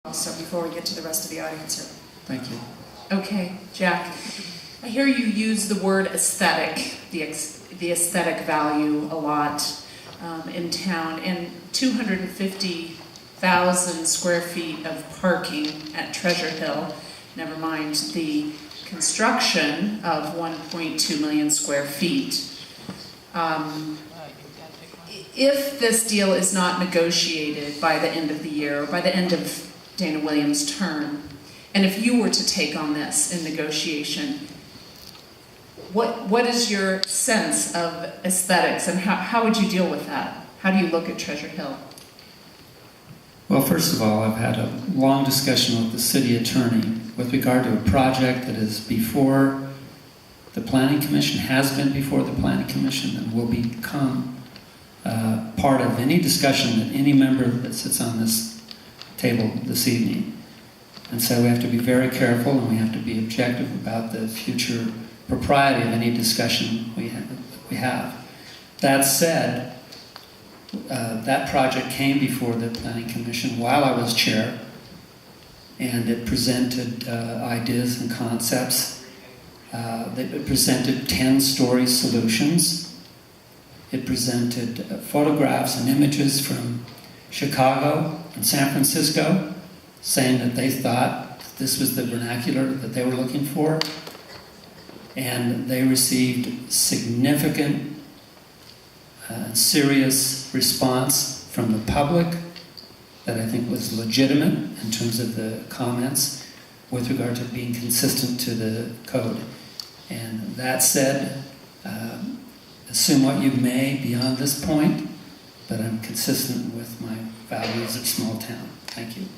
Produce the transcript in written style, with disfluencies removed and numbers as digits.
Also, before we get to the rest of the audience here. Thank you. Okay, Jack, I hear you use the word aesthetic, the aesthetic value a lot in town, and 250,000 square feet of parking at Treasure Hill, never mind the construction of 1.2 million square feet. If this deal is not negotiated by the end of the year, or by the end of Dana Williams' term, and if you were to take on this in negotiation, what is your sense of aesthetics, and how would you deal with that? How do you look at Treasure Hill? Well, first of all, I've had a long discussion with the city attorney with regard to a project that is before the Planning Commission, has been before the Planning Commission, and will become part of any discussion that any member that sits on this table this evening. And so we have to be very careful, and we have to be objective about the future propriety of any discussion we have. That said, that project came before the Planning Commission while I was chair, and it presented ideas and concepts. It presented 10-story solutions. It presented photographs and images from Chicago and San Francisco, saying that they thought this was the vernacular that they were looking for. And they received significant and serious response from the public that I think was legitimate in terms of the comments with regard to being consistent to the code. And that said, assume what you may beyond this point, but I'm consistent with my values of small town. Thank you.